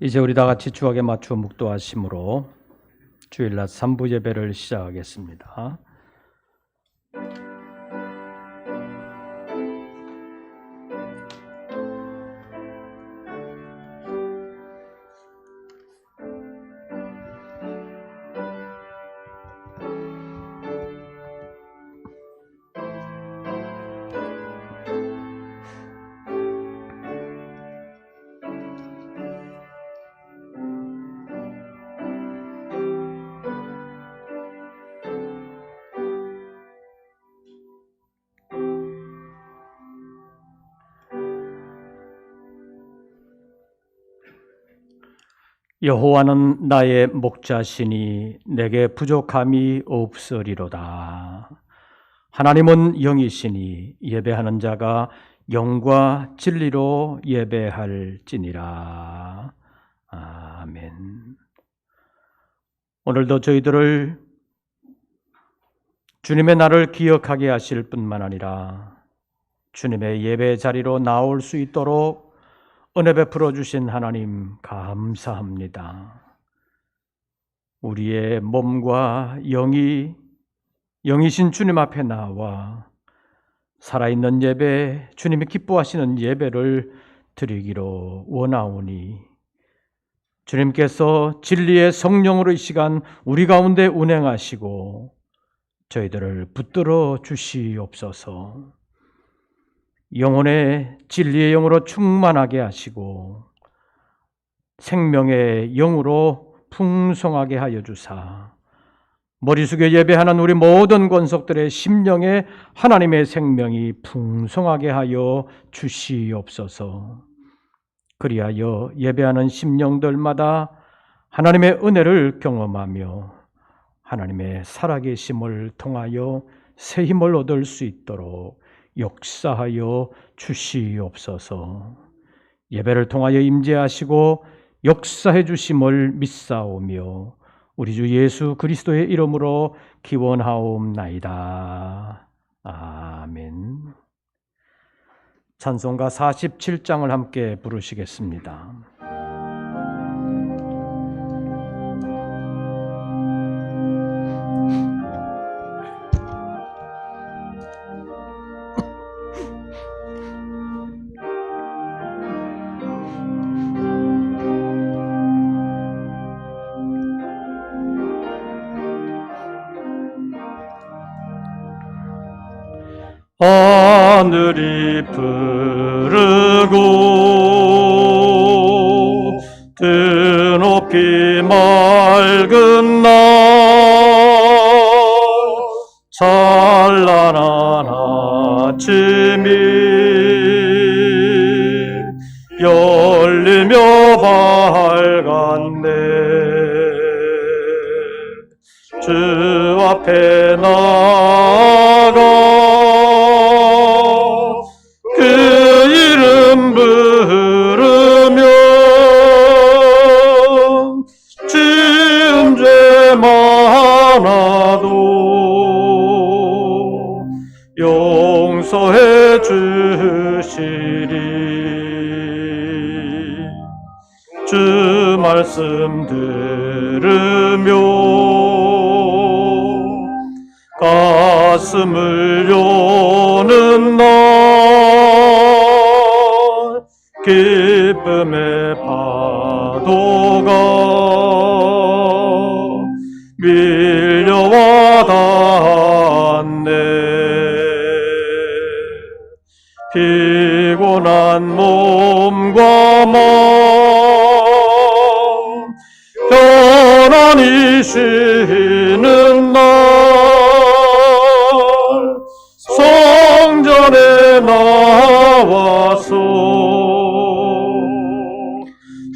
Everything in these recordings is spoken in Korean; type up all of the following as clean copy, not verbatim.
이제 우리 다 같이 주악에 맞추어 묵도하심으로 주일낮 3부 예배를 시작하겠습니다. 여호와는 나의 목자시니 내게 부족함이 없으리로다. 하나님은 영이시니 예배하는 자가 영과 진리로 예배할지니라. 아멘. 오늘도 저희들을 주님의 날을 기억하게 하실 뿐만 아니라 주님의 예배 자리로 나올 수 있도록 은혜 베풀어 주신 하나님 감사합니다. 우리의 몸과 영이신 주님 앞에 나와 살아있는 예배, 주님이 기뻐하시는 예배를 드리기로 원하오니 주님께서 진리의 성령으로 이 시간 우리 가운데 운행하시고 저희들을 붙들어 주시옵소서. 영혼의 진리의 영으로 충만하게 하시고 생명의 영으로 풍성하게 하여 주사 머리 숙여 예배하는 우리 모든 권속들의 심령에 하나님의 생명이 풍성하게 하여 주시옵소서. 그리하여 예배하는 심령들마다 하나님의 은혜를 경험하며 하나님의 살아계심을 통하여 새 힘을 얻을 수 있도록 역사하여 주시옵소서. 예배를 통하여 임재하시고 역사해 주심을 믿사오며 우리 주 예수 그리스도의 이름으로 기원하옵나이다. 아멘. 찬송가 47장을 함께 부르시겠습니다. 하늘이 푸르고 드높이 맑은 날 찬란한 아침이 열리며 밝았네. 주 앞에 나가 용서해 주시리. 주 말씀 들으며 가슴을 여는 날 기쁨의 파도가 밀려와 닿네. 피곤한 몸과 마음 편안히 쉬는 날 성전에 나와서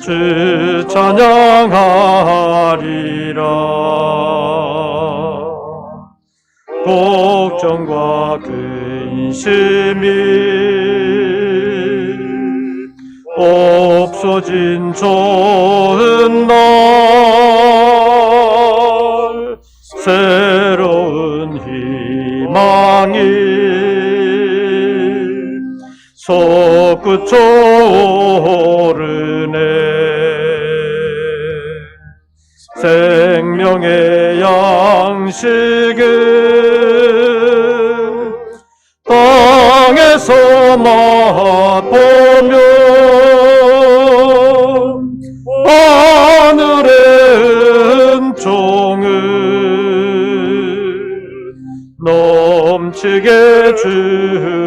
주 찬양하리라. 걱정과 근심이 없어진 좋은 날 새로운 희망이 솟구쳐 오르네. 생명의 양식을 땅에서 맛보며 하늘의 은총을 넘치게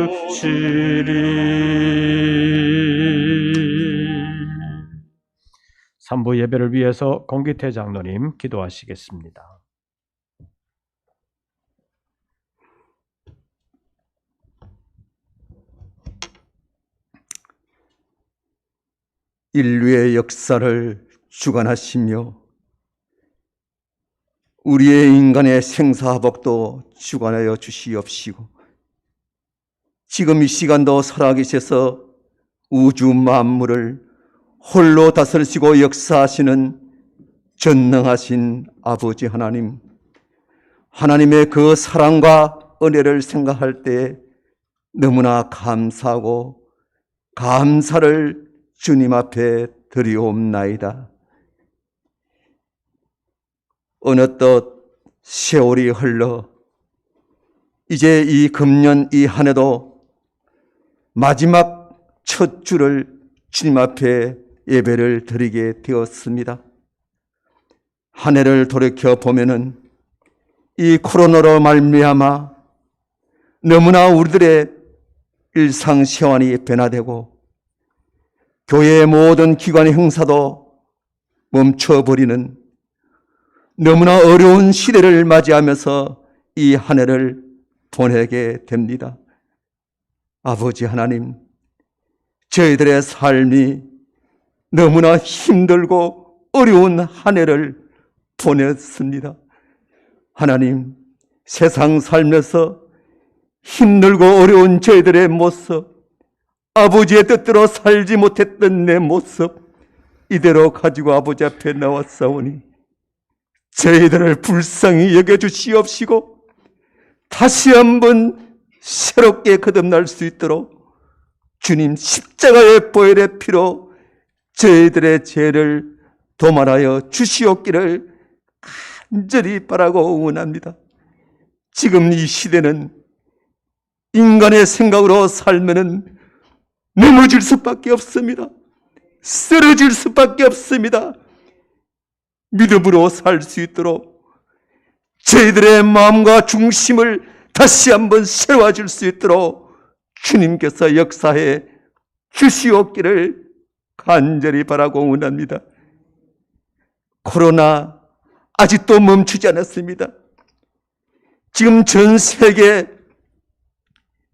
주시리. 3부 예배를 위해서 공기태 장로님 기도하시겠습니다. 인류의 역사를 주관하시며 우리의 인간의 생사화복도 주관하여 주시옵시고, 지금 이 시간도 살아계셔서 우주 만물을 홀로 다스리시고 역사하시는 전능하신 아버지 하나님, 하나님의 그 사랑과 은혜를 생각할 때 너무나 감사하고 감사를 주님 앞에 드리옵나이다. 어느덧 세월이 흘러 이제 이 금년 이 한 해도 마지막 첫 주를 주님 앞에 예배를 드리게 되었습니다. 한 해를 돌이켜 보면은 이 코로나로 말미암아 너무나 우리들의 일상생활이 변화되고 교회의 모든 기관의 행사도 멈춰버리는 너무나 어려운 시대를 맞이하면서 이 한 해를 보내게 됩니다. 아버지 하나님, 저희들의 삶이 너무나 힘들고 어려운 한 해를 보냈습니다. 하나님, 세상 살면서 힘들고 어려운 저희들의 모습, 아버지의 뜻대로 살지 못했던 내 모습 이대로 가지고 아버지 앞에 나왔사오니 저희들을 불쌍히 여겨주시옵시고 다시 한번 새롭게 거듭날 수 있도록 주님 십자가의 보혈의 피로 저희들의 죄를 도말하여 주시옵기를 간절히 바라고 응원합니다. 지금 이 시대는 인간의 생각으로 살면은 넘어질 수밖에 없습니다. 쓰러질 수밖에 없습니다. 믿음으로 살 수 있도록 저희들의 마음과 중심을 다시 한번 세워줄 수 있도록 주님께서 역사해 주시옵기를 간절히 바라고 응원합니다. 코로나 아직도 멈추지 않았습니다. 지금 전 세계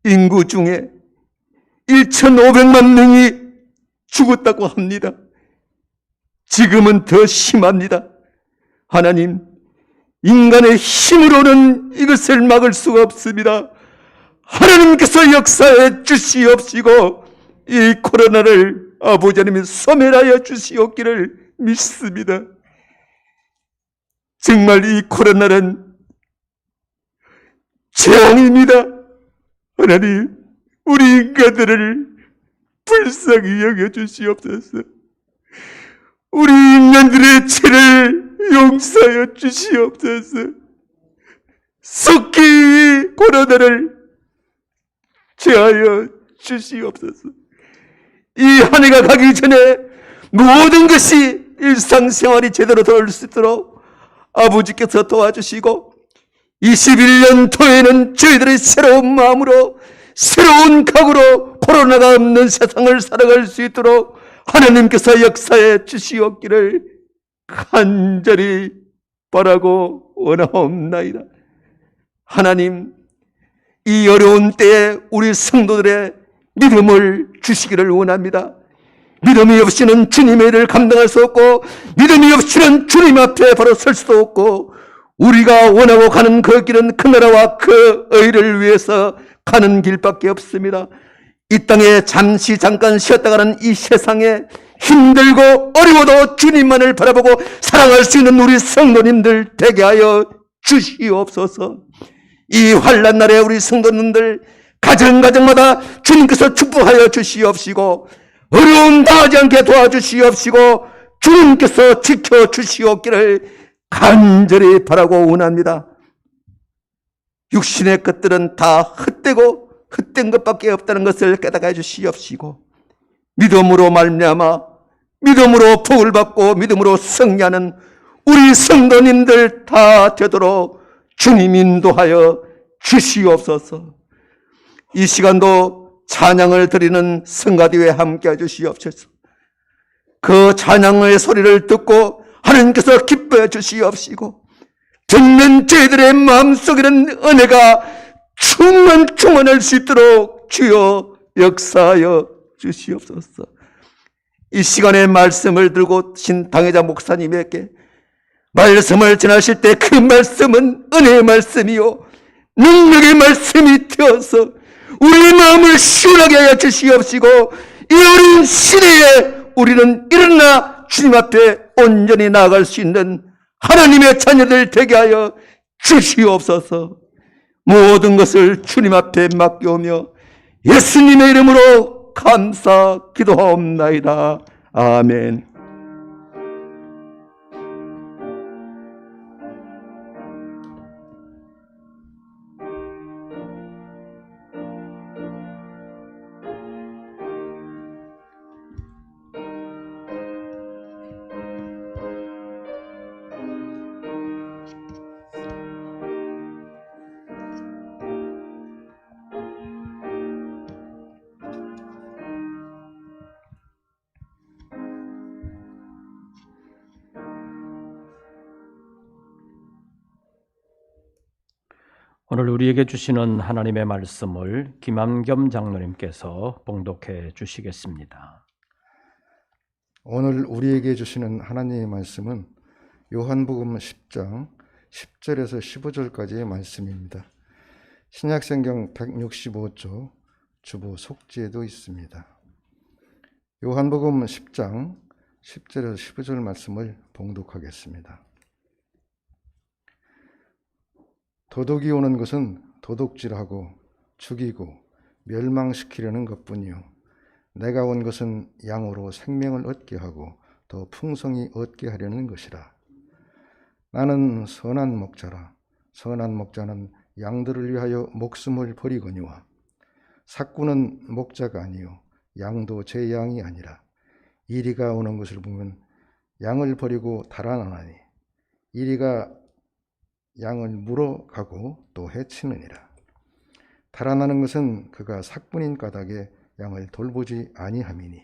인구 중에 1,500만 명이 죽었다고 합니다. 지금은 더 심합니다. 하나님, 인간의 힘으로는 이것을 막을 수가 없습니다. 하나님께서 역사해 주시옵시고 이 코로나를 아버지 하나님이 소멸하여 주시옵기를 믿습니다. 정말 이 코로나는 재앙입니다. 하나님, 우리 인간들을 불쌍히 여겨주시옵소서. 우리 인간들의 죄를 용서하여 주시옵소서. 속히 코로나를 제하여 주시옵소서. 이 한 해가 가기 전에 모든 것이 일상생활이 제대로 돌아올 수 있도록 아버지께서 도와주시고 21년도에는 저희들의 새로운 마음으로 새로운 각오로 코로나가 없는 세상을 살아갈 수 있도록 하나님께서 역사해 주시옵기를 간절히 바라고 원하옵나이다. 하나님, 이 어려운 때에 우리 성도들의 믿음을 주시기를 원합니다. 믿음이 없이는 주님의 일을 감당할 수 없고 믿음이 없이는 주님 앞에 바로 설 수도 없고 우리가 원하고 가는 그 길은 그 나라와 그 의를 위해서 가는 길밖에 없습니다. 이 땅에 잠깐 쉬었다 가는 이 세상에 힘들고 어려워도 주님만을 바라보고 사랑할 수 있는 우리 성도님들 되게 하여 주시옵소서. 이 환난 날에 우리 성도님들 가정마다 주님께서 축복하여 주시옵시고 어려움 당하지 않게 도와주시옵시고 주님께서 지켜주시옵기를 간절히 바라고 원합니다. 육신의 것들은 다 헛되고 헛된 것밖에 없다는 것을 깨닫게 해주시옵시고, 믿음으로 말미암아 믿음으로 복을 받고 믿음으로 승리하는 우리 성도님들 다 되도록 주님 인도하여 주시옵소서. 이 시간도 찬양을 드리는 성가대회에 함께 해주시옵소서. 그 찬양의 소리를 듣고 하나님께서 기뻐해 주시옵시고, 듣는 저희들의 마음속에는 은혜가 충만할 수 있도록 주여 역사하여 주시옵소서. 이 시간에 말씀을 들고 신 당회자 목사님에게 말씀을 전하실 때 그 말씀은 은혜의 말씀이요 능력의 말씀이 되어서 우리 마음을 시원하게 하여 주시옵시고, 이 어려운 시대에 우리는 일어나 주님 앞에 온전히 나아갈 수 있는 하나님의 자녀들 되게 하여 주시옵소서. 모든 것을 주님 앞에 맡겨오며 예수님의 이름으로 감사 기도하옵나이다. 아멘. 오늘 우리에게 주시는 하나님의 말씀을 김한겸 장로님께서 봉독해 주시겠습니다. 오늘 우리에게 주시는 하나님의 말씀은 요한복음 10장 10절에서 15절까지의 말씀입니다. 신약성경 165조 주보 속지에도 있습니다. 요한복음 10장 10절에서 15절 말씀을 봉독하겠습니다. 도둑이 오는 것은 도둑질하고 죽이고 멸망시키려는 것뿐이요 내가 온 것은 양으로 생명을 얻게 하고 더 풍성히 얻게 하려는 것이라. 나는 선한 목자라. 선한 목자는 양들을 위하여 목숨을 버리거니와 삭구는 목자가 아니요 양도 제 양이 아니라. 이리가 오는 것을 보면 양을 버리고 달아나나니 이리가 양을 물어가고 또 해치느니라. 달아나는 것은 그가 삭군인 까닭에 양을 돌보지 아니함이니.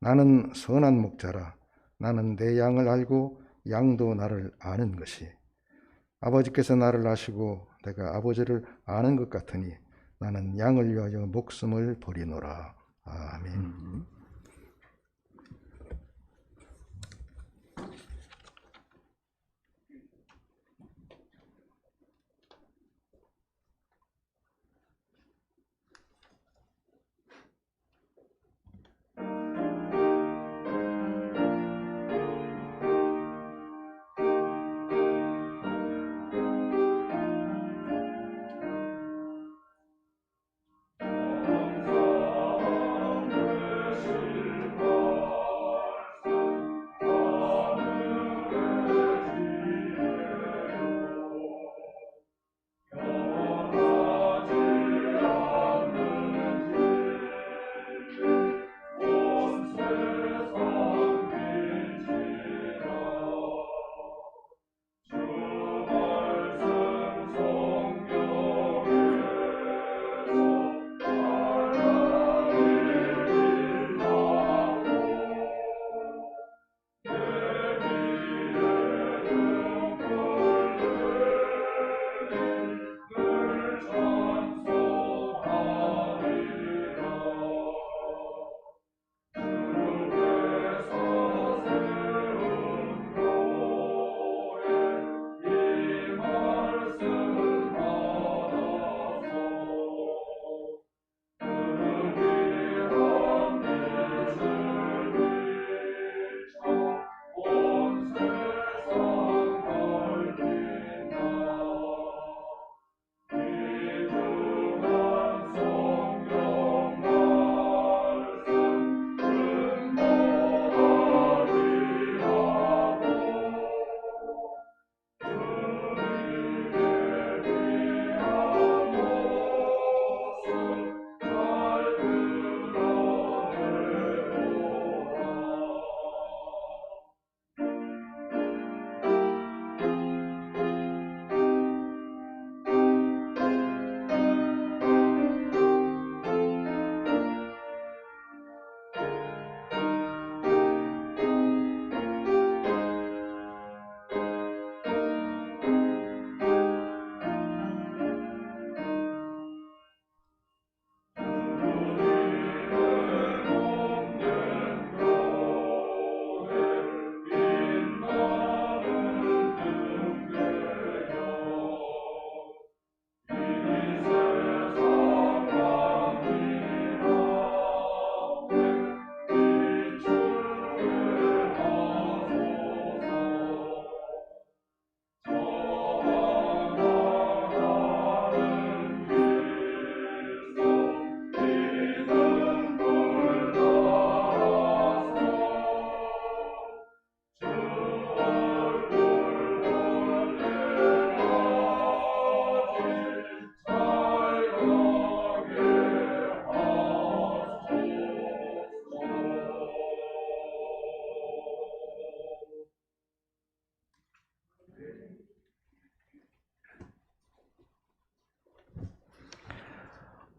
나는 선한 목자라. 나는 내 양을 알고 양도 나를 아는 것이. 아버지께서 나를 아시고 내가 아버지를 아는 것 같으니 나는 양을 위하여 목숨을 버리노라. 아멘.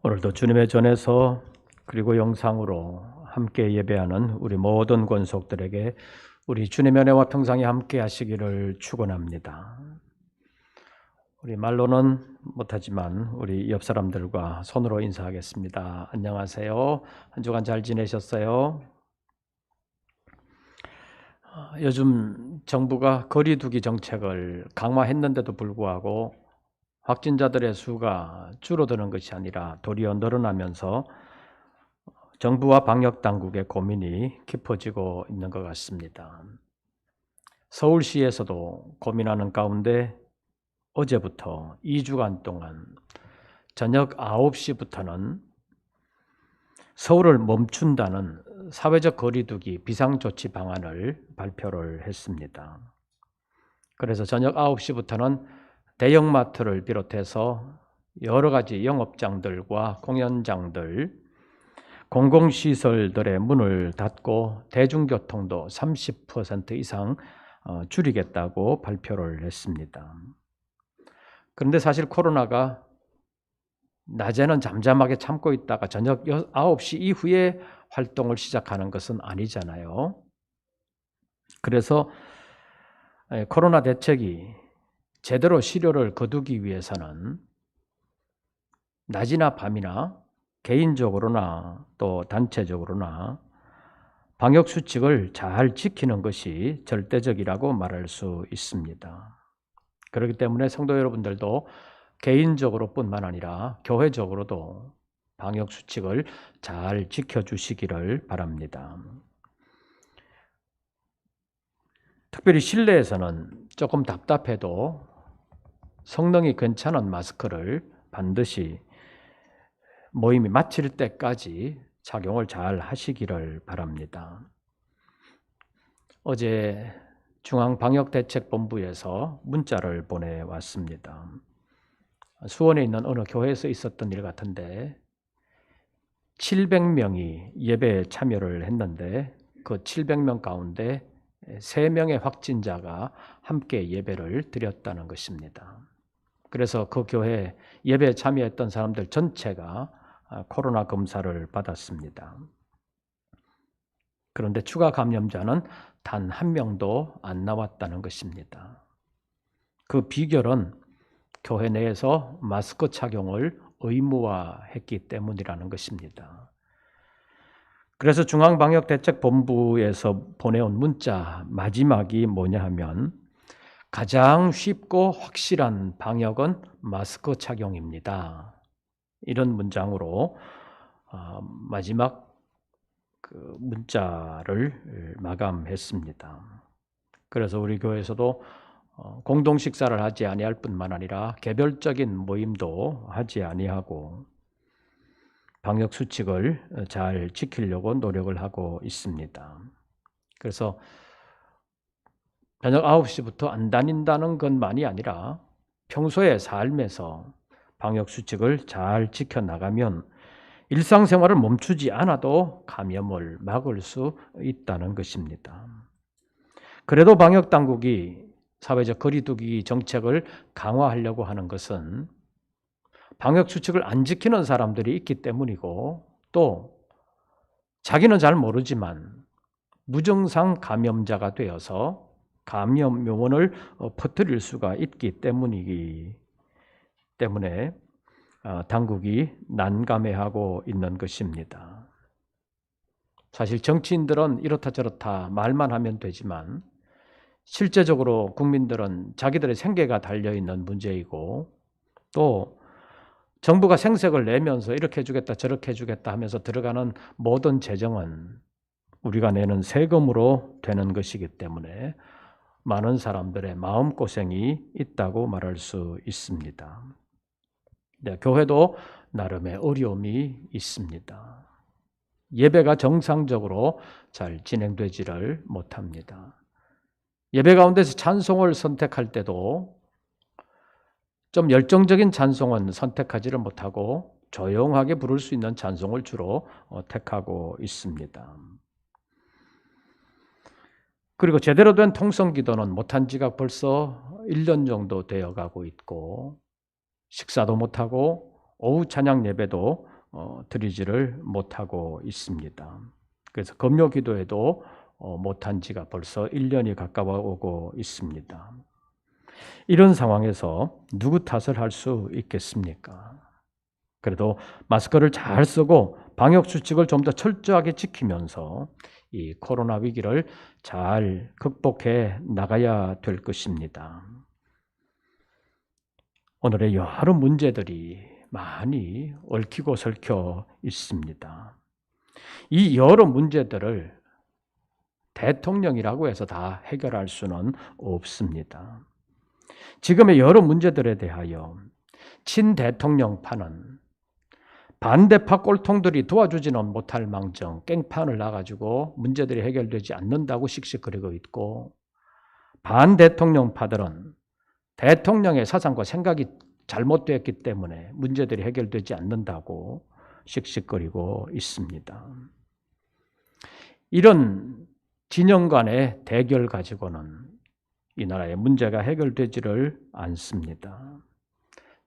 오늘도 주님의 전에서 그리고 영상으로 함께 예배하는 우리 모든 권속들에게 우리 주님의 은혜와 평상이 함께 하시기를 축원합니다. 우리 말로는 못하지만 우리 옆 사람들과 손으로 인사하겠습니다. 안녕하세요. 한 주간 잘 지내셨어요? 요즘 정부가 거리두기 정책을 강화했는데도 불구하고 확진자들의 수가 줄어드는 것이 아니라 도리어 늘어나면서 정부와 방역당국의 고민이 깊어지고 있는 것 같습니다. 서울시에서도 고민하는 가운데 어제부터 2주간 동안 저녁 9시부터는 서울을 멈춘다는 사회적 거리두기 비상조치 방안을 발표를 했습니다. 그래서 저녁 9시부터는 대형마트를 비롯해서 여러 가지 영업장들과 공연장들, 공공시설들의 문을 닫고 대중교통도 30% 이상 줄이겠다고 발표를 했습니다. 그런데 사실 코로나가 낮에는 잠잠하게 참고 있다가 저녁 9시 이후에 활동을 시작하는 것은 아니잖아요. 그래서 코로나 대책이 제대로 실효를 거두기 위해서는 낮이나 밤이나 개인적으로나 또 단체적으로나 방역수칙을 잘 지키는 것이 절대적이라고 말할 수 있습니다. 그렇기 때문에 성도 여러분들도 개인적으로 뿐만 아니라 교회적으로도 방역수칙을 잘 지켜주시기를 바랍니다. 특별히 실내에서는 조금 답답해도 성능이 괜찮은 마스크를 반드시 모임이 마칠 때까지 착용을 잘 하시기를 바랍니다. 어제 중앙방역대책본부에서 문자를 보내왔습니다. 수원에 있는 어느 교회에서 있었던 일 같은데 700명이 예배에 참여를 했는데 그 700명 가운데 3명의 확진자가 함께 예배를 드렸다는 것입니다. 그래서 그 교회 예배에 참여했던 사람들 전체가 코로나 검사를 받았습니다. 그런데 추가 감염자는 단 1명도 안 나왔다는 것입니다. 그 비결은 교회 내에서 마스크 착용을 의무화했기 때문이라는 것입니다. 그래서 중앙방역대책본부에서 보내온 문자 마지막이 뭐냐 하면 가장 쉽고 확실한 방역은 마스크 착용입니다. 이런 문장으로 마지막 그 문자를 마감했습니다. 그래서 우리 교회에서도 공동 식사를 하지 아니할 뿐만 아니라 개별적인 모임도 하지 아니하고 방역 수칙을 잘 지키려고 노력을 하고 있습니다. 그래서 저녁 9시부터 안 다닌다는 것만이 아니라 평소의 삶에서 방역 수칙을 잘 지켜나가면 일상생활을 멈추지 않아도 감염을 막을 수 있다는 것입니다. 그래도 방역당국이 사회적 거리두기 정책을 강화하려고 하는 것은 방역 수칙을 안 지키는 사람들이 있기 때문이고 또 자기는 잘 모르지만 무증상 감염자가 되어서 감염 묘원을 퍼뜨릴 수가 있기 때문이기 때문에 당국이 난감해하고 있는 것입니다. 사실 정치인들은 이렇다 저렇다 말만 하면 되지만 실제적으로 국민들은 자기들의 생계가 달려있는 문제이고 또 정부가 생색을 내면서 이렇게 해주겠다 저렇게 해주겠다 하면서 들어가는 모든 재정은 우리가 내는 세금으로 되는 것이기 때문에 많은 사람들의 마음고생이 있다고 말할 수 있습니다. 네, 교회도 나름의 어려움이 있습니다. 예배가 정상적으로 잘 진행되지를 못합니다. 예배 가운데서 찬송을 선택할 때도 좀 열정적인 찬송은 선택하지를 못하고 조용하게 부를 수 있는 찬송을 주로 택하고 있습니다. 그리고 제대로 된 통성기도는 못한 지가 벌써 1년 정도 되어가고 있고 식사도 못하고 오후 찬양 예배도 드리지를 못하고 있습니다. 그래서 금요 기도에도 못한 지가 벌써 1년이 가까워 오고 있습니다. 이런 상황에서 누구 탓을 할 수 있겠습니까? 그래도 마스크를 잘 쓰고 방역 수칙을 좀 더 철저하게 지키면서 이 코로나 위기를 잘 극복해 나가야 될 것입니다. 오늘의 여러 문제들이 많이 얽히고 설켜 있습니다. 이 여러 문제들을 대통령이라고 해서 다 해결할 수는 없습니다. 지금의 여러 문제들에 대하여 친대통령파는 반대파 꼴통들이 도와주지는 못할 망정 깽판을 놔가지고 문제들이 해결되지 않는다고 씩씩거리고 있고, 반대통령파들은 대통령의 사상과 생각이 잘못되었기 때문에 문제들이 해결되지 않는다고 씩씩거리고 있습니다. 이런 진영 간의 대결 가지고는 이 나라의 문제가 해결되지를 않습니다.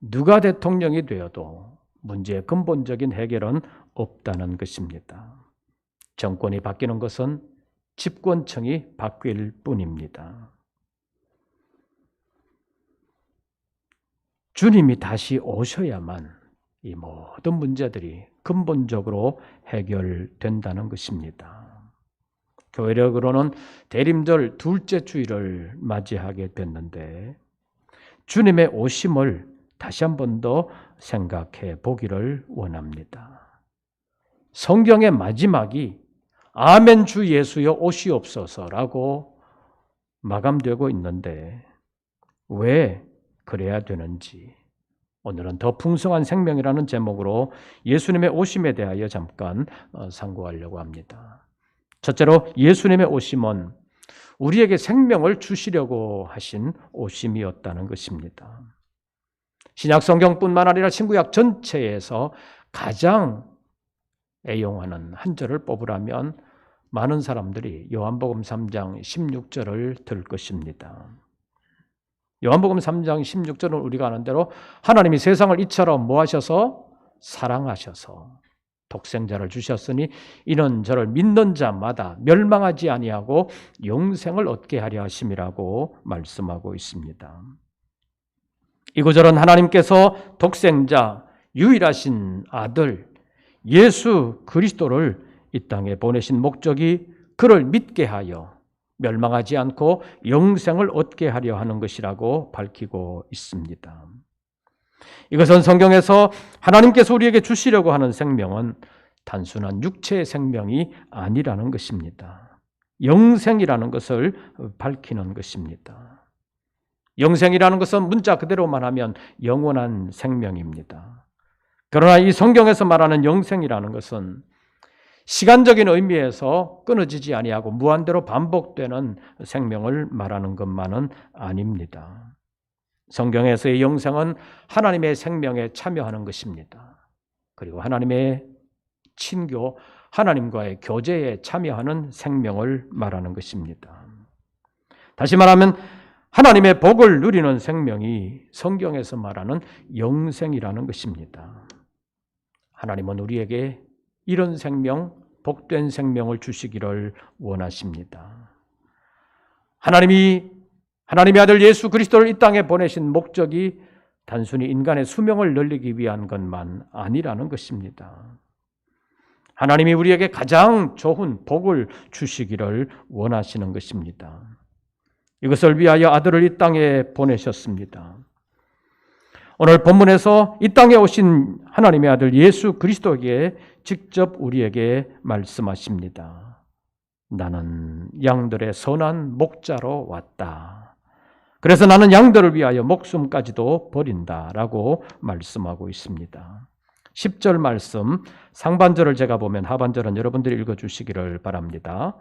누가 대통령이 되어도 문제의 근본적인 해결은 없다는 것입니다. 정권이 바뀌는 것은 집권층이 바뀔 뿐입니다. 주님이 다시 오셔야만 이 모든 문제들이 근본적으로 해결된다는 것입니다. 교회력으로는 대림절 둘째 주일을 맞이하게 됐는데 주님의 오심을 다시 한 번 더 생각해 보기를 원합니다. 성경의 마지막이 아멘 주 예수여 오시옵소서라고 마감되고 있는데 왜 그래야 되는지, 오늘은 더 풍성한 생명이라는 제목으로 예수님의 오심에 대하여 잠깐 상고하려고 합니다. 첫째로 예수님의 오심은 우리에게 생명을 주시려고 하신 오심이었다는 것입니다. 신약 성경뿐만 아니라 신구약 전체에서 가장 애용하는 한 절을 뽑으라면 많은 사람들이 요한복음 3장 16절을 들 것입니다. 요한복음 3장 16절은 우리가 아는 대로 하나님이 세상을 이처럼 뭐 하셔서? 사랑하셔서 독생자를 주셨으니 이는 저를 믿는 자마다 멸망하지 아니하고 영생을 얻게 하려 하심이라고 말씀하고 있습니다. 이 구절은 하나님께서 독생자, 유일하신 아들 예수 그리스도를 이 땅에 보내신 목적이 그를 믿게 하여 멸망하지 않고 영생을 얻게 하려 하는 것이라고 밝히고 있습니다. 이것은 성경에서 하나님께서 우리에게 주시려고 하는 생명은 단순한 육체의 생명이 아니라는 것입니다. 영생이라는 것을 밝히는 것입니다. 영생이라는 것은 문자 그대로만 하면 영원한 생명입니다. 그러나 이 성경에서 말하는 영생이라는 것은 시간적인 의미에서 끊어지지 아니하고 무한대로 반복되는 생명을 말하는 것만은 아닙니다. 성경에서의 영생은 하나님의 생명에 참여하는 것입니다. 그리고 하나님의 친교, 하나님과의 교제에 참여하는 생명을 말하는 것입니다. 다시 말하면 하나님의 복을 누리는 생명이 성경에서 말하는 영생이라는 것입니다. 하나님은 우리에게 이런 생명, 복된 생명을 주시기를 원하십니다. 하나님의 아들 예수 그리스도를 이 땅에 보내신 목적이 단순히 인간의 수명을 늘리기 위한 것만 아니라는 것입니다. 하나님이 우리에게 가장 좋은 복을 주시기를 원하시는 것입니다. 이것을 위하여 아들을 이 땅에 보내셨습니다. 오늘 본문에서 이 땅에 오신 하나님의 아들 예수 그리스도에게 직접 우리에게 말씀하십니다. 나는 양들의 선한 목자로 왔다. 그래서 나는 양들을 위하여 목숨까지도 버린다라고 말씀하고 있습니다. 10절 말씀, 상반절을 제가 보면 하반절은 여러분들이 읽어주시기를 바랍니다.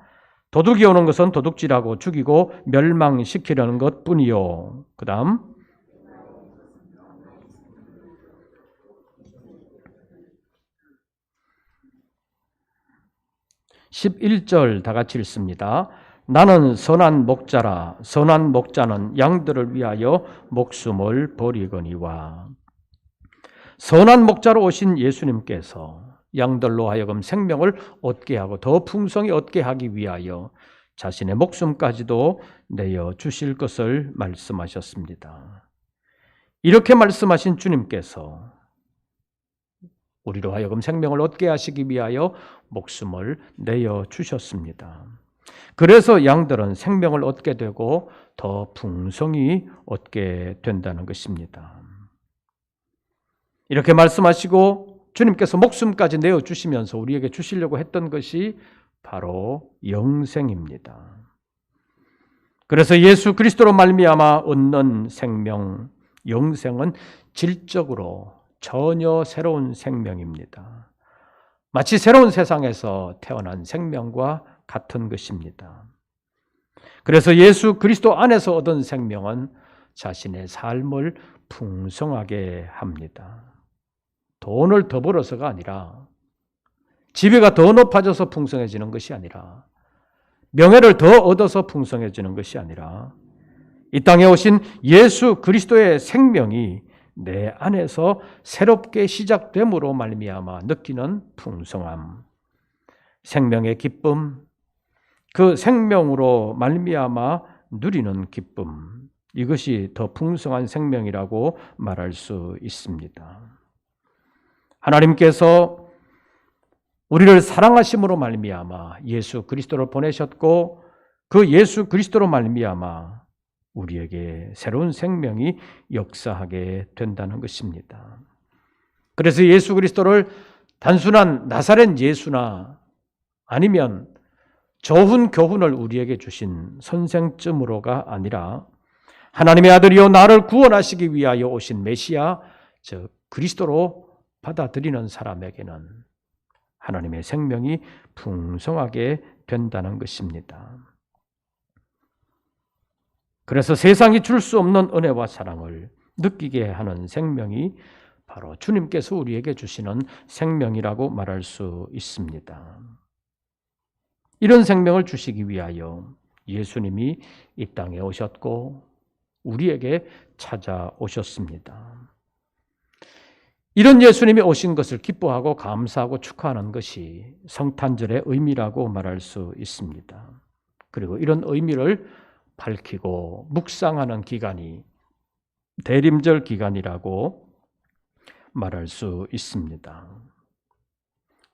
도둑이 오는 것은 도둑질하고 죽이고 멸망시키려는 것뿐이요. 그 다음 11절 다 같이 읽습니다. 나는 선한 목자라. 선한 목자는 양들을 위하여 목숨을 버리거니와. 선한 목자로 오신 예수님께서 양들로 하여금 생명을 얻게 하고 더 풍성히 얻게 하기 위하여 자신의 목숨까지도 내어 주실 것을 말씀하셨습니다. 이렇게 말씀하신 주님께서 우리로 하여금 생명을 얻게 하시기 위하여 목숨을 내어 주셨습니다. 그래서 양들은 생명을 얻게 되고 더 풍성히 얻게 된다는 것입니다. 이렇게 말씀하시고 주님께서 목숨까지 내어 주시면서 우리에게 주시려고 했던 것이 바로 영생입니다. 그래서 예수 그리스도로 말미암아 얻는 생명, 영생은 질적으로 전혀 새로운 생명입니다. 마치 새로운 세상에서 태어난 생명과 같은 것입니다. 그래서 예수 그리스도 안에서 얻은 생명은 자신의 삶을 풍성하게 합니다. 돈을 더 벌어서가 아니라, 지위가 더 높아져서 풍성해지는 것이 아니라, 명예를 더 얻어서 풍성해지는 것이 아니라, 이 땅에 오신 예수 그리스도의 생명이 내 안에서 새롭게 시작됨으로 말미암아 느끼는 풍성함, 생명의 기쁨, 그 생명으로 말미암아 누리는 기쁨, 이것이 더 풍성한 생명이라고 말할 수 있습니다. 하나님께서 우리를 사랑하심으로 말미암아 예수 그리스도를 보내셨고 그 예수 그리스도로 말미암아 우리에게 새로운 생명이 역사하게 된다는 것입니다. 그래서 예수 그리스도를 단순한 나사렛 예수나 아니면 좋은 교훈을 우리에게 주신 선생쯤으로가 아니라 하나님의 아들이요 나를 구원하시기 위하여 오신 메시아, 즉 그리스도로 받아들이는 사람에게는 하나님의 생명이 풍성하게 된다는 것입니다. 그래서 세상이 줄 수 없는 은혜와 사랑을 느끼게 하는 생명이 바로 주님께서 우리에게 주시는 생명이라고 말할 수 있습니다. 이런 생명을 주시기 위하여 예수님이 이 땅에 오셨고 우리에게 찾아오셨습니다. 이런 예수님이 오신 것을 기뻐하고 감사하고 축하하는 것이 성탄절의 의미라고 말할 수 있습니다. 그리고 이런 의미를 밝히고 묵상하는 기간이 대림절 기간이라고 말할 수 있습니다.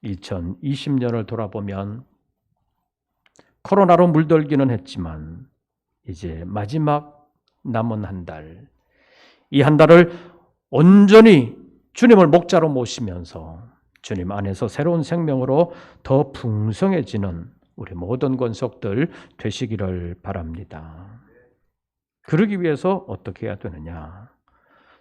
2020년을 돌아보면 코로나로 물들기는 했지만 이제 마지막 남은 한 달, 이 한 달을 온전히 주님을 목자로 모시면서 주님 안에서 새로운 생명으로 더 풍성해지는 우리 모든 권속들 되시기를 바랍니다. 그러기 위해서 어떻게 해야 되느냐?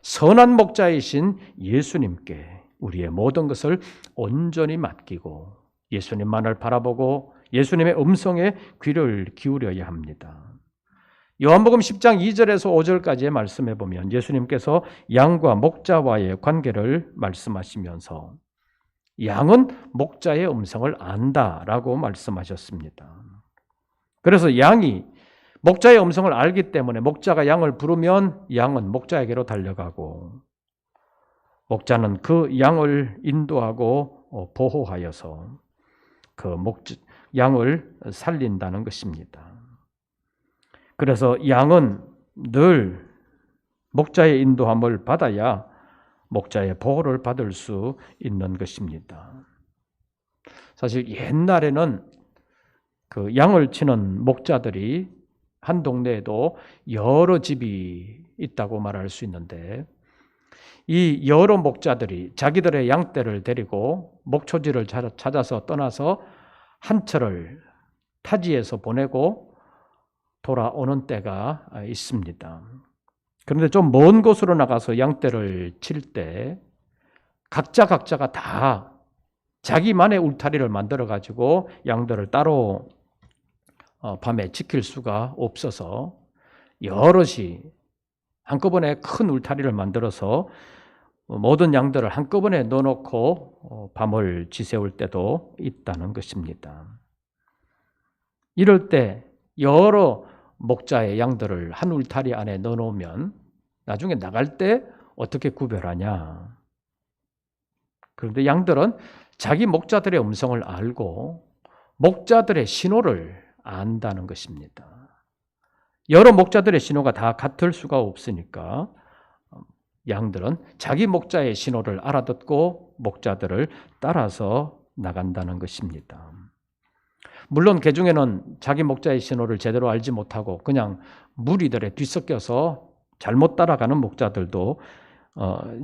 선한 목자이신 예수님께 우리의 모든 것을 온전히 맡기고 예수님만을 바라보고 예수님의 음성에 귀를 기울여야 합니다. 요한복음 10장 2절에서 5절까지의 말씀해 보면 예수님께서 양과 목자와의 관계를 말씀하시면서 양은 목자의 음성을 안다라고 말씀하셨습니다. 그래서 양이 목자의 음성을 알기 때문에 목자가 양을 부르면 양은 목자에게로 달려가고 목자는 그 양을 인도하고 보호하여서 그 양을 살린다는 것입니다. 그래서 양은 늘 목자의 인도함을 받아야 목자의 보호를 받을 수 있는 것입니다. 사실 옛날에는 그 양을 치는 목자들이 한 동네에도 여러 집이 있다고 말할 수 있는데 이 여러 목자들이 자기들의 양떼를 데리고 목초지를 찾아서 떠나서 한 철을 타지에서 보내고 돌아오는 때가 있습니다. 그런데 좀 먼 곳으로 나가서 양떼를 칠 때 각자가 다 자기만의 울타리를 만들어 가지고 양들을 따로 밤에 지킬 수가 없어서 여럿이 한꺼번에 큰 울타리를 만들어서 모든 양들을 한꺼번에 넣어놓고 밤을 지새울 때도 있다는 것입니다. 이럴 때 여러 목자의 양들을 한 울타리 안에 넣어놓으면 나중에 나갈 때 어떻게 구별하냐? 그런데 양들은 자기 목자들의 음성을 알고 목자들의 신호를 안다는 것입니다. 여러 목자들의 신호가 다 같을 수가 없으니까 양들은 자기 목자의 신호를 알아듣고 목자들을 따라서 나간다는 것입니다. 물론 그 중에는 자기 목자의 신호를 제대로 알지 못하고 그냥 무리들에 뒤섞여서 잘못 따라가는 목자들도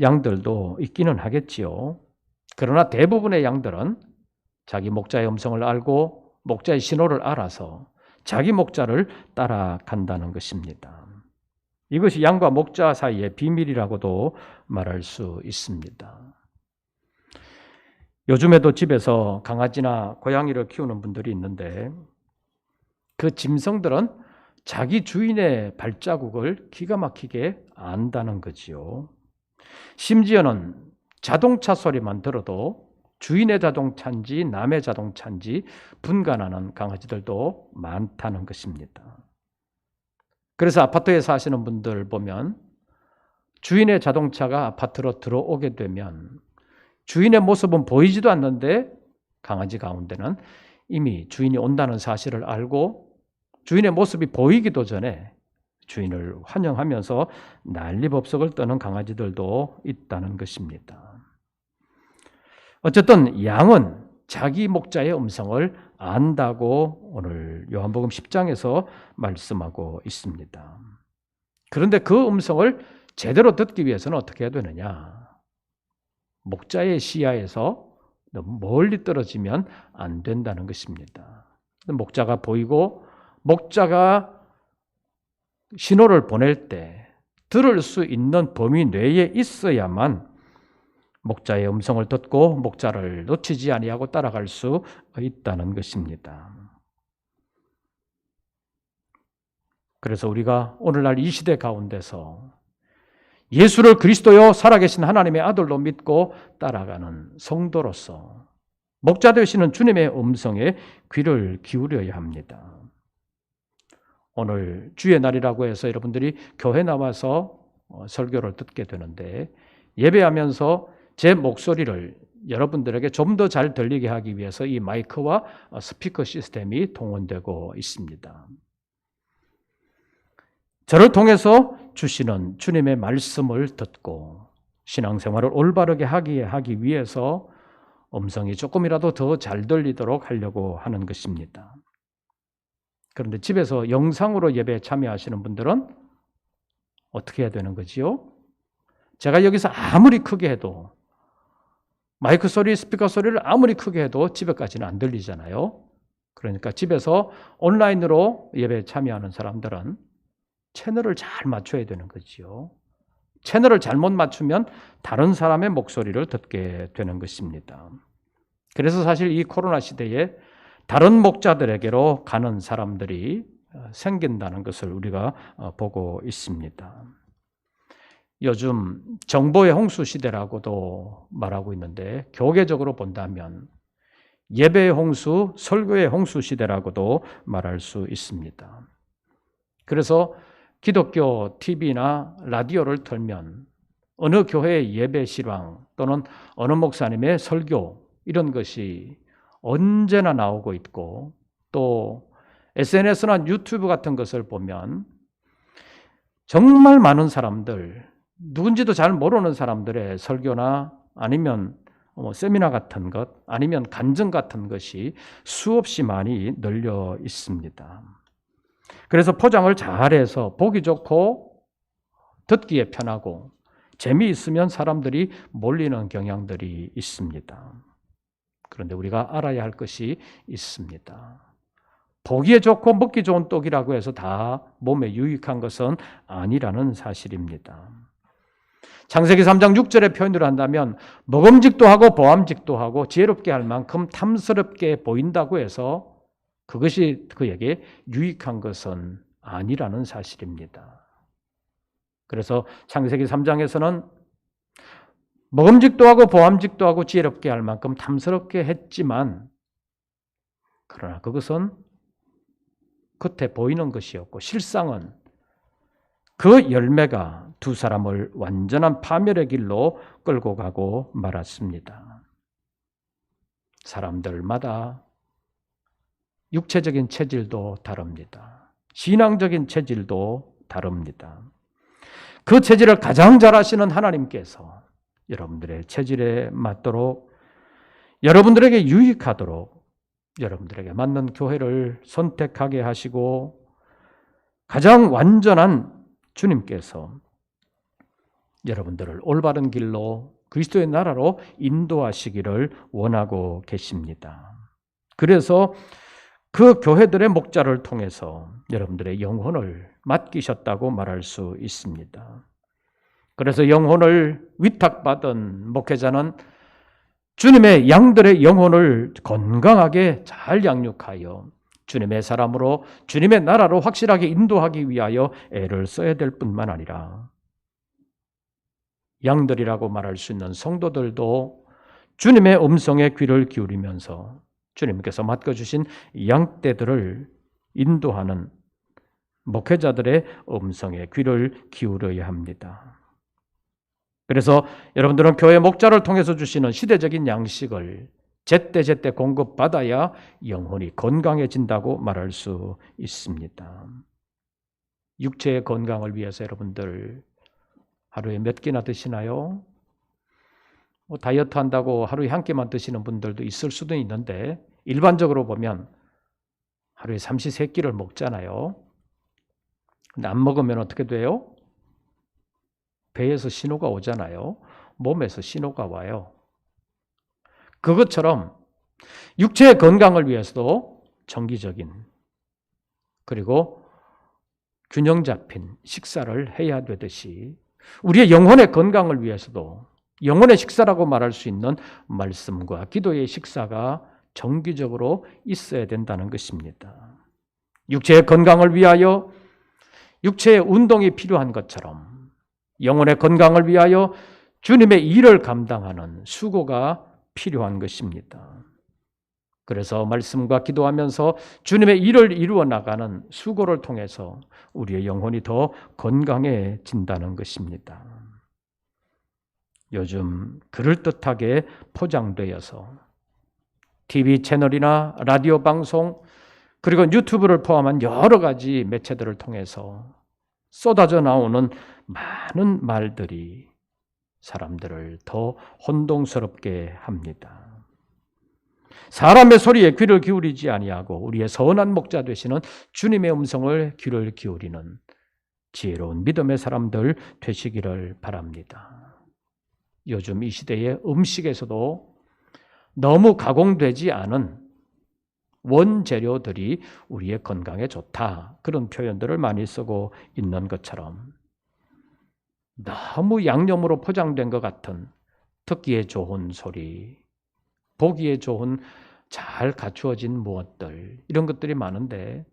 양들도 있기는 하겠지요. 그러나 대부분의 양들은 자기 목자의 음성을 알고 목자의 신호를 알아서 자기 목자를 따라간다는 것입니다. 이것이 양과 목자 사이의 비밀이라고도 말할 수 있습니다. 요즘에도 집에서 강아지나 고양이를 키우는 분들이 있는데 그 짐승들은 자기 주인의 발자국을 기가 막히게 안다는 거지요. 심지어는 자동차 소리만 들어도 주인의 자동차인지 남의 자동차인지 분간하는 강아지들도 많다는 것입니다. 그래서 아파트에 사시는 분들 보면 주인의 자동차가 아파트로 들어오게 되면 주인의 모습은 보이지도 않는데 강아지 가운데는 이미 주인이 온다는 사실을 알고 주인의 모습이 보이기도 전에 주인을 환영하면서 난리법석을 떠는 강아지들도 있다는 것입니다. 어쨌든 양은 자기 목자의 음성을 안다고 오늘 요한복음 10장에서 말씀하고 있습니다. 그런데 그 음성을 제대로 듣기 위해서는 어떻게 해야 되느냐? 목자의 시야에서 너무 멀리 떨어지면 안 된다는 것입니다. 목자가 보이고 목자가 신호를 보낼 때 들을 수 있는 범위 내에 있어야만 목자의 음성을 듣고 목자를 놓치지 아니하고 따라갈 수 있다는 것입니다. 그래서 우리가 오늘날 이 시대 가운데서 예수를 그리스도요 살아계신 하나님의 아들로 믿고 따라가는 성도로서 목자 되시는 주님의 음성에 귀를 기울여야 합니다. 오늘 주의 날이라고 해서 여러분들이 교회 나와서 설교를 듣게 되는데 예배하면서 제 목소리를 여러분들에게 좀 더 잘 들리게 하기 위해서 이 마이크와 스피커 시스템이 동원되고 있습니다. 저를 통해서 주시는 주님의 말씀을 듣고 신앙생활을 올바르게 하기 위해서 음성이 조금이라도 더 잘 들리도록 하려고 하는 것입니다. 그런데 집에서 영상으로 예배에 참여하시는 분들은 어떻게 해야 되는 거지요? 제가 여기서 아무리 크게 해도 마이크 소리, 스피커 소리를 아무리 크게 해도 집에까지는 안 들리잖아요. 그러니까 집에서 온라인으로 예배에 참여하는 사람들은 채널을 잘 맞춰야 되는 거지요. 채널을 잘못 맞추면 다른 사람의 목소리를 듣게 되는 것입니다. 그래서 사실 이 코로나 시대에 다른 목자들에게로 가는 사람들이 생긴다는 것을 우리가 보고 있습니다. 요즘 정보의 홍수 시대라고도 말하고 있는데 교계적으로 본다면 예배의 홍수, 설교의 홍수 시대라고도 말할 수 있습니다. 그래서 기독교 TV나 라디오를 틀면 어느 교회의 예배 실황 또는 어느 목사님의 설교 이런 것이 언제나 나오고 있고 또 SNS나 유튜브 같은 것을 보면 정말 많은 사람들, 누군지도 잘 모르는 사람들의 설교나 아니면 세미나 같은 것, 아니면 간증 같은 것이 수없이 많이 널려 있습니다. 그래서 포장을 잘해서 보기 좋고 듣기에 편하고 재미있으면 사람들이 몰리는 경향들이 있습니다. 그런데 우리가 알아야 할 것이 있습니다. 보기에 좋고 먹기 좋은 떡이라고 해서 다 몸에 유익한 것은 아니라는 사실입니다. 창세기 3장 6절의 표현으로 한다면 먹음직도 하고 보암직도 하고 지혜롭게 할 만큼 탐스럽게 보인다고 해서 그것이 그에게 유익한 것은 아니라는 사실입니다. 그래서 창세기 3장에서는 먹음직도 하고 보암직도 하고 지혜롭게 할 만큼 탐스럽게 했지만 그러나 그것은 겉에 보이는 것이었고 실상은 그 열매가 두 사람을 완전한 파멸의 길로 끌고 가고 말았습니다. 사람들마다 육체적인 체질도 다릅니다. 신앙적인 체질도 다릅니다. 그 체질을 가장 잘 아시는 하나님께서 여러분들의 체질에 맞도록, 여러분들에게 유익하도록 여러분들에게 맞는 교회를 선택하게 하시고, 가장 완전한 주님께서 여러분들을 올바른 길로 그리스도의 나라로 인도하시기를 원하고 계십니다. 그래서 그 교회들의 목자를 통해서 여러분들의 영혼을 맡기셨다고 말할 수 있습니다. 그래서 영혼을 위탁받은 목회자는 주님의 양들의 영혼을 건강하게 잘 양육하여 주님의 사람으로 주님의 나라로 확실하게 인도하기 위하여 애를 써야 될 뿐만 아니라, 양들이라고 말할 수 있는 성도들도 주님의 음성에 귀를 기울이면서 주님께서 맡겨주신 양떼들을 인도하는 목회자들의 음성에 귀를 기울여야 합니다. 그래서 여러분들은 교회 목자를 통해서 주시는 시대적인 양식을 제때제때 공급받아야 영혼이 건강해진다고 말할 수 있습니다. 육체의 건강을 위해서 여러분들 하루에 몇 끼나 드시나요? 다이어트 한다고 하루에 한 끼만 드시는 분들도 있을 수도 있는데, 일반적으로 보면 하루에 삼시세끼를 먹잖아요. 근데 안 먹으면 어떻게 돼요? 배에서 신호가 오잖아요. 몸에서 신호가 와요. 그것처럼 육체의 건강을 위해서도 정기적인, 그리고 균형 잡힌 식사를 해야 되듯이, 우리의 영혼의 건강을 위해서도 영혼의 식사라고 말할 수 있는 말씀과 기도의 식사가 정기적으로 있어야 된다는 것입니다. 육체의 건강을 위하여 육체의 운동이 필요한 것처럼 영혼의 건강을 위하여 주님의 일을 감당하는 수고가 필요한 것입니다. 그래서 말씀과 기도하면서 주님의 일을 이루어 나가는 수고를 통해서 우리의 영혼이 더 건강해진다는 것입니다. 요즘 그럴듯하게 포장되어서 TV 채널이나 라디오 방송, 그리고 유튜브를 포함한 여러 가지 매체들을 통해서 쏟아져 나오는 많은 말들이 사람들을 더 혼동스럽게 합니다. 사람의 소리에 귀를 기울이지 아니하고 우리의 선한 목자 되시는 주님의 음성을 귀를 기울이는 지혜로운 믿음의 사람들 되시기를 바랍니다. 요즘 이 시대의 음식에서도 너무 가공되지 않은 원재료들이 우리의 건강에 좋다, 그런 표현들을 많이 쓰고 있는 것처럼, 너무 양념으로 포장된 것 같은 듣기에 좋은 소리, 보기에 좋은 잘 갖추어진 무엇들, 이런 것들이 많은데,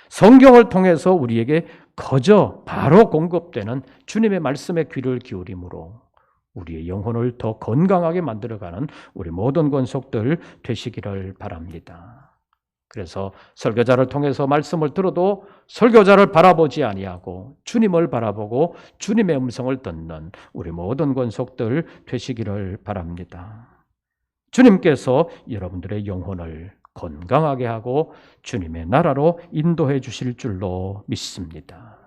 성경을 통해서 우리에게 거저 바로 공급되는 주님의 말씀에 귀를 기울임으로 우리의 영혼을 더 건강하게 만들어가는 우리 모든 권속들 되시기를 바랍니다. 그래서 설교자를 통해서 말씀을 들어도 설교자를 바라보지 아니하고 주님을 바라보고 주님의 음성을 듣는 우리 모든 권속들 되시기를 바랍니다. 주님께서 여러분들의 영혼을 건강하게 하고 주님의 나라로 인도해 주실 줄로 믿습니다.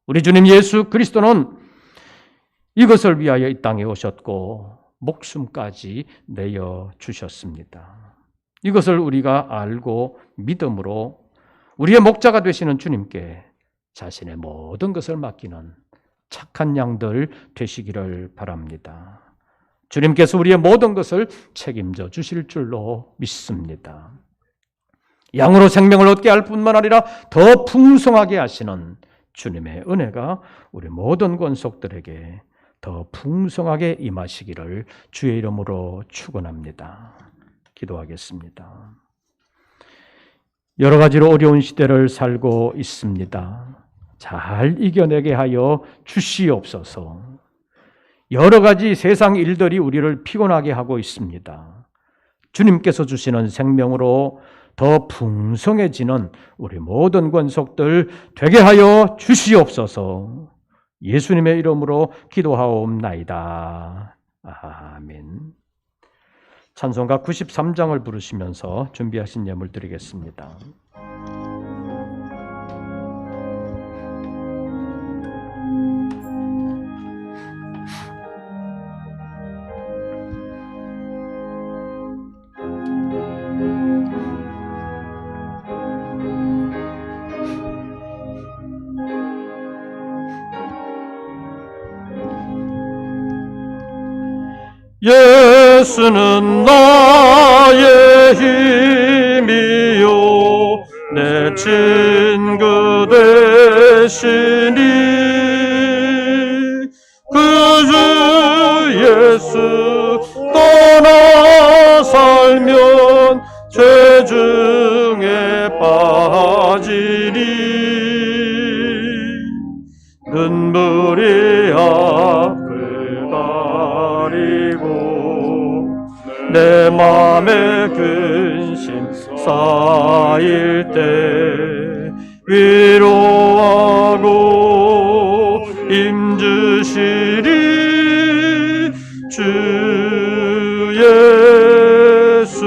우리 주님 예수 그리스도는 이것을 위하여 이 땅에 오셨고 목숨까지 내어 주셨습니다. 이것을 우리가 알고 믿음으로 우리의 목자가 되시는 주님께 자신의 모든 것을 맡기는 착한 양들 되시기를 바랍니다. 주님께서 우리의 모든 것을 책임져 주실 줄로 믿습니다. 양으로 생명을 얻게 할 뿐만 아니라 더 풍성하게 하시는 주님의 은혜가 우리 모든 권속들에게 더 풍성하게 임하시기를 주의 이름으로 축원합니다. 기도하겠습니다. 여러 가지로 어려운 시대를 살고 있습니다. 잘 이겨내게 하여 주시옵소서. 여러 가지 세상 일들이 우리를 피곤하게 하고 있습니다. 주님께서 주시는 생명으로 더 풍성해지는 우리 모든 권속들 되게 하여 주시옵소서. 예수님의 이름으로 기도하옵나이다. 아멘. 찬송가 93장을 부르시면서 준비하신 예물 드리겠습니다. 예수는 나의 힘이요 내 친구 되시니 그 주 예수 떠나 살면 죄 중에 빠지니 눈물이 앞을 가리고 내 맘에 근심 쌓일 때 위로하고 힘주시리 주 예수.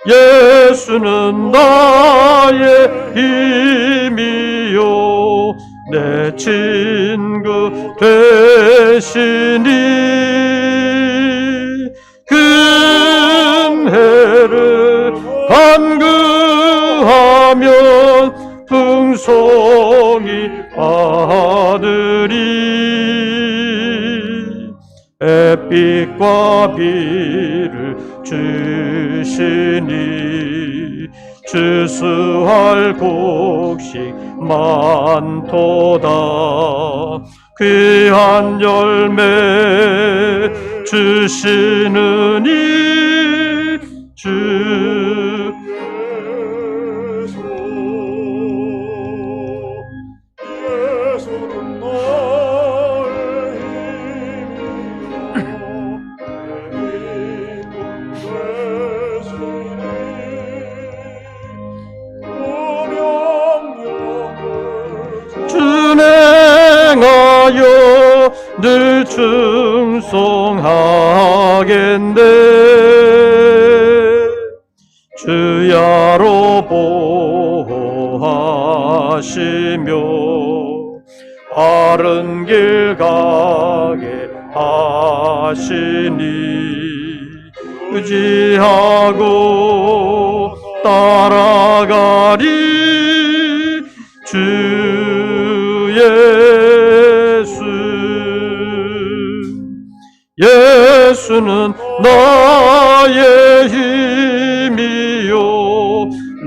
예수는 나의 힘이요 내 친구 되시니 금해를 간구하면 풍성이 받으리 햇빛과 비를 주시니 주수할 곡식 많도다 귀한 열매 주시느니 주 예수는 나의 준행하여 늘 충성하겠네 주야로 보호하시며 바른 길 가게 하시니 의지하고 따라가리 주 예수. 예수는 나의 힘이요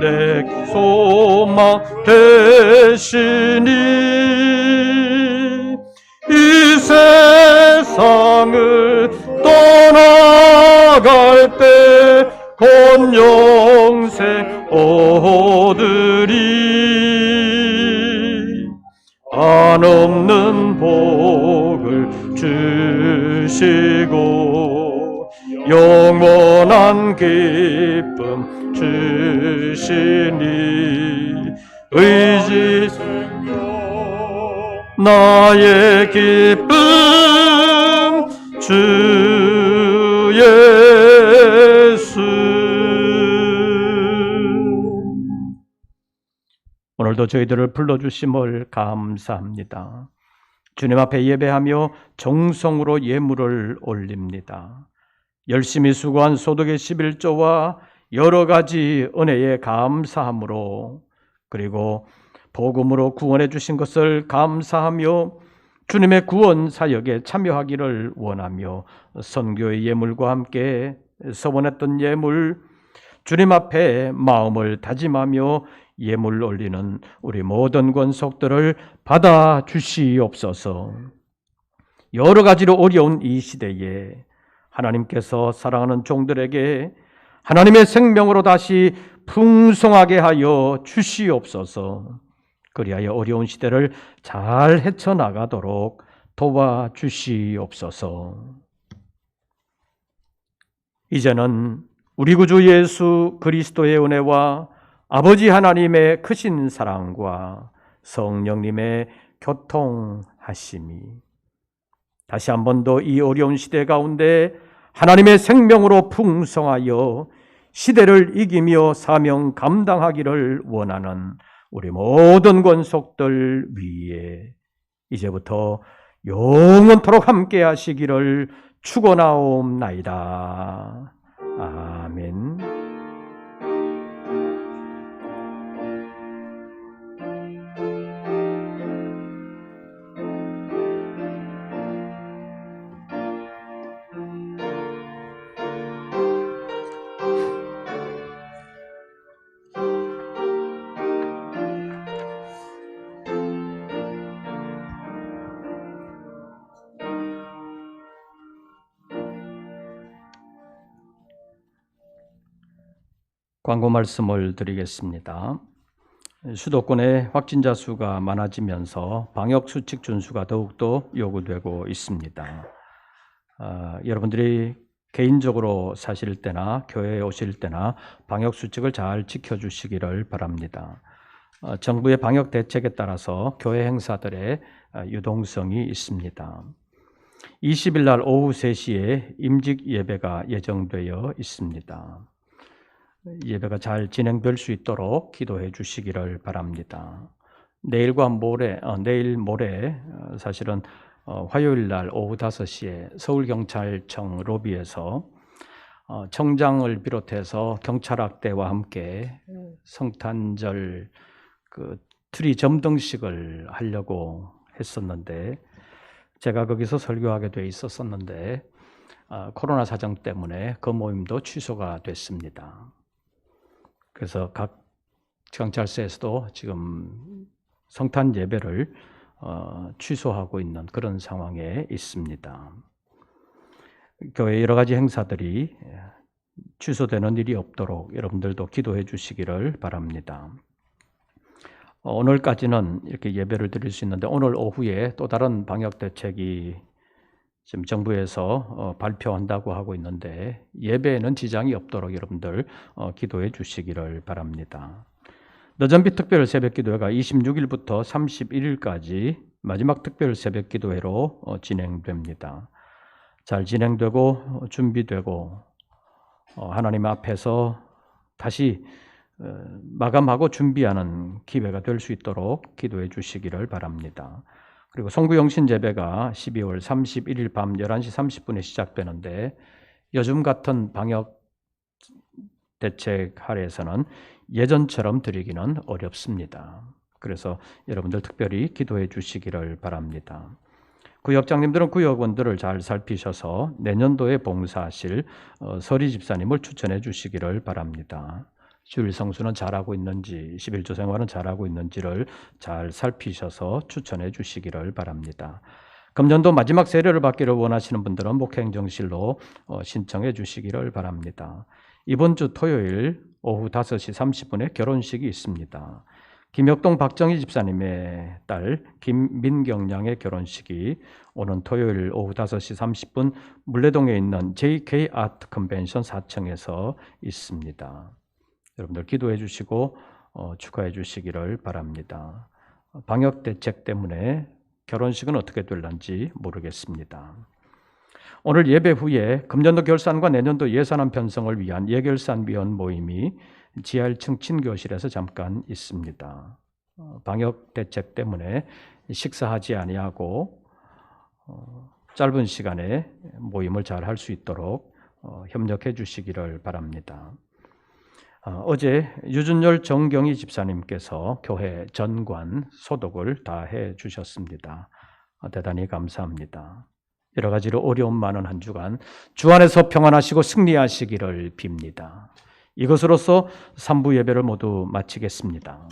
내 소망 되시니 이 세상을 떠나갈 때 곧 영생 얻으리 한없는 복을 주시고 영원한 기쁨 주시니 의지 나의 기쁨 주 예수. 오늘도 저희들을 불러주심을 감사합니다. 주님 앞에 예배하며 정성으로 예물을 올립니다. 열심히 수고한 소득의 11조와 여러 가지 은혜에 감사함으로 그리고 복음으로 구원해 주신 것을 감사하며 주님의 구원 사역에 참여하기를 원하며 선교의 예물과 함께 서원했던 예물 주님 앞에 마음을 다짐하며 예물 올리는 우리 모든 권속들을 받아 주시옵소서. 여러 가지로 어려운 이 시대에 하나님께서 사랑하는 종들에게 하나님의 생명으로 다시 풍성하게 하여 주시옵소서. 그리하여 어려운 시대를 잘 헤쳐나가도록 도와주시옵소서. 이제는 우리 구주 예수 그리스도의 은혜와 아버지 하나님의 크신 사랑과 성령님의 교통하심이 다시 한 번 더 이 어려운 시대 가운데 하나님의 생명으로 풍성하여 시대를 이기며 사명 감당하기를 원하는 우리 모든 권속들 위에 이제부터 영원토록 함께 하시기를 축원하옵나이다. 아멘. 광고 말씀을 드리겠습니다. 수도권의 확진자 수가 많아지면서 방역수칙 준수가 더욱더 요구되고 있습니다. 여러분들이 개인적으로 사실 때나 교회에 오실 때나 방역수칙을 잘 지켜주시기를 바랍니다. 정부의 방역 대책에 따라서 교회 행사들의 유동성이 있습니다. 20일 날 오후 3시에 임직 예배가 예정되어 있습니다. 예배가 잘 진행될 수 있도록 기도해 주시기를 바랍니다. 내일 모레 사실은 화요일 날 오후 5시에 서울경찰청 로비에서 청장을 비롯해서 경찰학대와 함께 성탄절 트리 점등식을 하려고 했었는데 제가 거기서 설교하게 돼 있었었는데 코로나 사정 때문에 그 모임도 취소가 됐습니다. 그래서 각 경찰서에서도 지금 성탄 예배를 취소하고 있는 그런 상황에 있습니다. 교회 여러 가지 행사들이 취소되는 일이 없도록 여러분들도 기도해 주시기를 바랍니다. 오늘까지는 이렇게 예배를 드릴 수 있는데 오늘 오후에 또 다른 방역 대책이 지금 정부에서 발표한다고 하고 있는데 예배에는 지장이 없도록 여러분들 기도해 주시기를 바랍니다. 너전비 특별 새벽기도회가 26일부터 31일까지 마지막 특별 새벽기도회로 진행됩니다. 잘 진행되고 준비되고 하나님 앞에서 다시 마감하고 준비하는 기회가 될 수 있도록 기도해 주시기를 바랍니다. 그리고 송구영신 예배가 12월 31일 밤 11시 30분에 시작되는데 요즘 같은 방역 대책 하에서는 예전처럼 드리기는 어렵습니다. 그래서 여러분들 특별히 기도해 주시기를 바랍니다. 구역장님들은 구역원들을 잘 살피셔서 내년도에 봉사하실 서리 집사님을 추천해 주시기를 바랍니다. 주일 성수는 잘하고 있는지 11조 생활은 잘하고 있는지를 잘 살피셔서 추천해 주시기를 바랍니다. 금년도 마지막 세례를 받기를 원하시는 분들은 목회행정실로 신청해 주시기를 바랍니다. 이번 주 토요일 오후 5시 30분에 결혼식이 있습니다. 김혁동 박정희 집사님의 딸 김민경 양의 결혼식이 오는 토요일 오후 5시 30분 물레동에 있는 JK 아트 컨벤션 4층에서 있습니다. 여러분들 기도해 주시고 축하해 주시기를 바랍니다. 방역 대책 때문에 결혼식은 어떻게 될런지 모르겠습니다. 오늘 예배 후에 금년도 결산과 내년도 예산안 편성을 위한 예결산위원 모임이 지하 1층 친교실에서 잠깐 있습니다. 방역 대책 때문에 식사하지 아니하고 짧은 시간에 모임을 잘 할 수 있도록 협력해 주시기를 바랍니다. 어제 유준열 정경희 집사님께서 교회 전관 소독을 다 해주셨습니다. 대단히 감사합니다. 여러 가지로 어려움 많은 한 주간 주 안에서 평안하시고 승리하시기를 빕니다. 이것으로서 3부 예배를 모두 마치겠습니다.